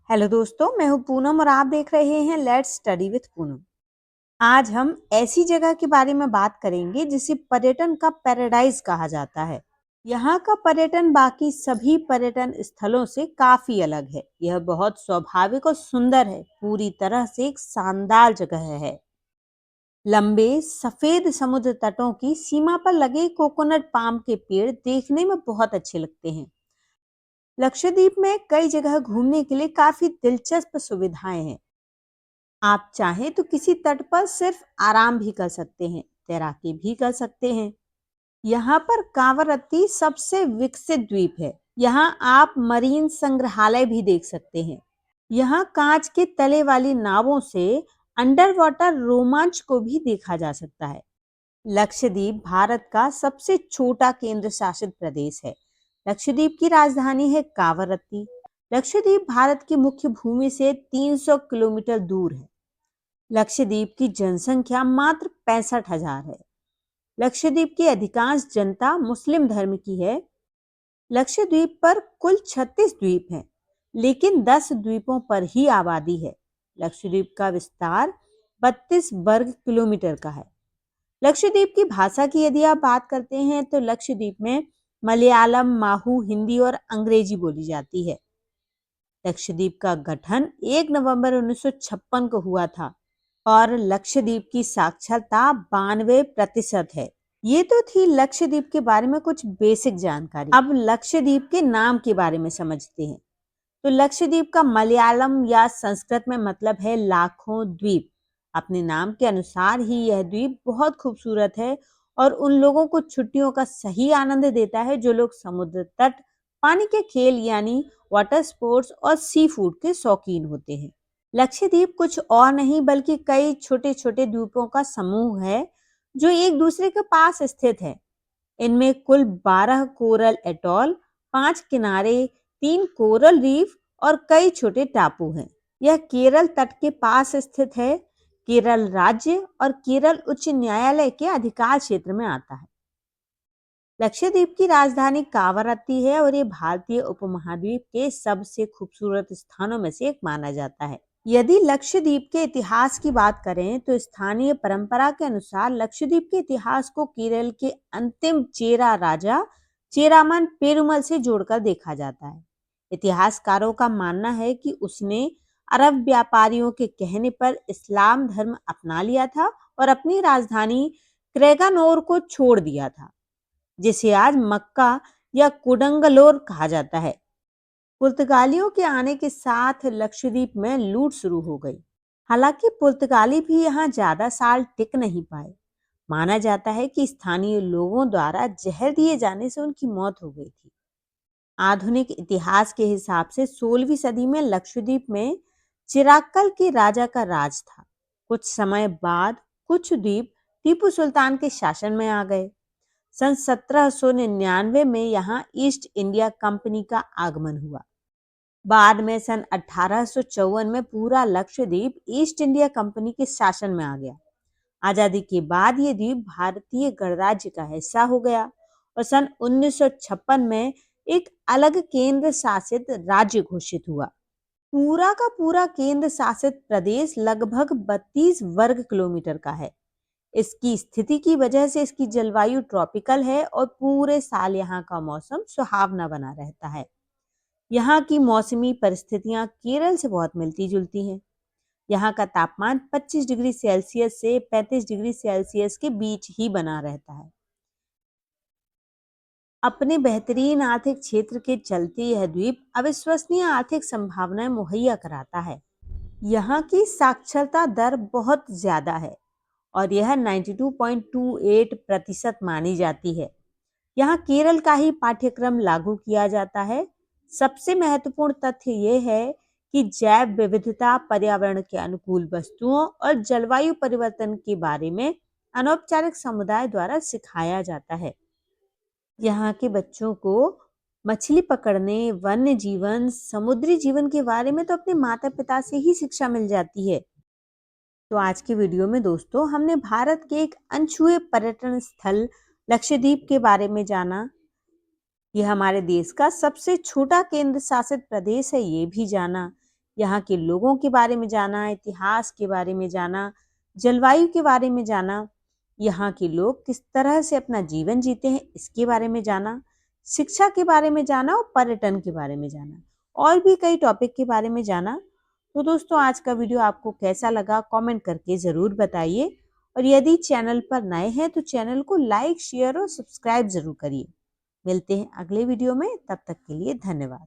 Hello दोस्तों, मैं हूँ पूनम और आप देख रहे हैं लेट्स स्टडी विथ पूनम। आज हम ऐसी जगह के बारे में बात करेंगे जिसे पर्यटन का पैराडाइज कहा जाता है। यहाँ का पर्यटन बाकी सभी पर्यटन स्थलों से काफी अलग है। यह बहुत स्वाभाविक और सुंदर है, पूरी तरह से एक शानदार जगह है। लंबे सफेद समुद्र तटों की सीमा पर लगे कोकोनट पाम के पेड़ देखने में बहुत अच्छे लगते हैं। लक्षद्वीप में कई जगह घूमने के लिए काफी दिलचस्प सुविधाएं हैं। आप चाहें तो किसी तट पर सिर्फ आराम भी कर सकते हैं, तैराकी भी कर सकते हैं। यहाँ पर कावरत्ती सबसे विकसित द्वीप है। यहाँ आप मरीन संग्रहालय भी देख सकते हैं। यहाँ कांच के तले वाली नावों से अंडर वाटर रोमांच को भी देखा जा सकता है। लक्षद्वीप भारत का सबसे छोटा केंद्र शासित प्रदेश है। लक्षद्वीप की राजधानी है कावरत्ती। लक्षद्वीप भारत की मुख्य भूमि से 300 किलोमीटर दूर है। लक्षद्वीप की जनसंख्या मात्र 65,000 है। लक्षद्वीप की अधिकांश जनता मुस्लिम धर्म की है। लक्षद्वीप पर कुल 36 द्वीप हैं, लेकिन 10 द्वीपों पर ही आबादी है। लक्षद्वीप का विस्तार 32 वर्ग किलोमीटर का है। लक्षद्वीप की भाषा की यदि आप बात करते हैं तो लक्षद्वीप में मलयालम, माहू, हिंदी और अंग्रेजी बोली जाती है। लक्षद्वीप का गठन 1 नवंबर 1956 को हुआ था और लक्षद्वीप की साक्षरता 92% है। ये तो थी लक्षद्वीप के बारे में कुछ बेसिक जानकारी। अब लक्षद्वीप के नाम के बारे में समझते हैं। तो लक्षद्वीप का मलयालम या संस्कृत में मतलब है लाखों द्वीप। अपने नाम के अनुसार ही यह द्वीप बहुत खूबसूरत है और उन लोगों को छुट्टियों का सही आनंद देता है जो लोग समुद्र तट, पानी के खेल यानी वाटर स्पोर्ट्स और सी फूड के शौकीन होते हैं। लक्षद्वीप कुछ और नहीं बल्कि कई छोटे छोटे द्वीपों का समूह है जो एक दूसरे के पास स्थित है। इनमें कुल 12 कोरल एटॉल, 5 किनारे, 3 कोरल रीफ और कई छोटे टापू हैं। यह केरल तट के पास स्थित है। केरल राज्य और केरल उच्च न्यायालय के अधिकार क्षेत्र में आता है। लक्षद्वीप की राजधानी कावरत्ती है और ये भारतीय उपमहाद्वीप के सबसे खूबसूरत स्थानों में से एक माना जाता है। यदि लक्षद्वीप के इतिहास की बात करें तो स्थानीय परंपरा के अनुसार लक्षद्वीप के इतिहास को केरल के अंतिम चेरा राजा चेरामन पेरुमल से जोड़कर देखा जाता है। इतिहासकारों का मानना है कि उसने अरब व्यापारियों के कहने पर इस्लाम धर्म अपना लिया था और अपनी राजधानी क्रेगानोर को छोड़ दिया था, जिसे आज मक्का या कुडंगलोर कहा जाता है। पुर्तगालियों के आने के साथ लक्षद्वीप में लूट शुरू हो गई। हालांकि पुर्तगाली भी यहाँ ज्यादा साल टिक नहीं पाए। माना जाता है कि स्थानीय लोगों द्वारा जहर दिए जाने से उनकी मौत हो गई थी। आधुनिक इतिहास के हिसाब से 16वीं सदी में लक्षद्वीप में चिराक्कल के राजा का राज था। कुछ समय बाद कुछ द्वीप टीपू सुल्तान के शासन में आ गए। सन 1799 में यहाँ ईस्ट इंडिया कंपनी का आगमन हुआ। बाद में सन 1854 में पूरा लक्षद्वीप ईस्ट इंडिया कंपनी के शासन में आ गया। आजादी के बाद ये द्वीप भारतीय गणराज्य का हिस्सा हो गया और सन 1956 में एक अलग केंद्र शासित राज्य घोषित हुआ। पूरा का पूरा केंद्र शासित प्रदेश लगभग 32 वर्ग किलोमीटर का है। इसकी स्थिति की वजह से इसकी जलवायु ट्रॉपिकल है और पूरे साल यहाँ का मौसम सुहावना बना रहता है। यहाँ की मौसमी परिस्थितियां केरल से बहुत मिलती जुलती हैं। यहाँ का तापमान 25 डिग्री सेल्सियस से 35 डिग्री सेल्सियस के बीच ही बना रहता है। अपने बेहतरीन आर्थिक क्षेत्र के चलते यह द्वीप अविश्वसनीय आर्थिक संभावनाएं मुहैया कराता है। यहाँ की साक्षरता दर बहुत ज्यादा है और यह 92.28% मानी जाती है। यहाँ केरल का ही पाठ्यक्रम लागू किया जाता है। सबसे महत्वपूर्ण तथ्य यह है कि जैव विविधता, पर्यावरण के अनुकूल वस्तुओं और जलवायु परिवर्तन के बारे में अनौपचारिक समुदाय द्वारा सिखाया जाता है। यहाँ के बच्चों को मछली पकड़ने, वन्य जीवन, समुद्री जीवन के बारे में तो अपने माता पिता से ही शिक्षा मिल जाती है। तो आज की वीडियो में दोस्तों हमने भारत के एक अनछुए पर्यटन स्थल लक्षद्वीप के बारे में जाना। यह हमारे देश का सबसे छोटा केंद्र शासित प्रदेश है, ये भी जाना यहाँ के लोगों के बारे में जाना, इतिहास के बारे में जाना, जलवायु के बारे में जाना, यहाँ के लोग किस तरह से अपना जीवन जीते हैं इसके बारे में जाना, शिक्षा के बारे में जाना और पर्यटन के बारे में जाना, और भी कई टॉपिक के बारे में जाना। तो दोस्तों, आज का वीडियो आपको कैसा लगा कमेंट करके ज़रूर बताइए, और यदि चैनल पर नए हैं तो चैनल को लाइक, शेयर और सब्सक्राइब ज़रूर करिए। मिलते हैं अगले वीडियो में, तब तक के लिए धन्यवाद।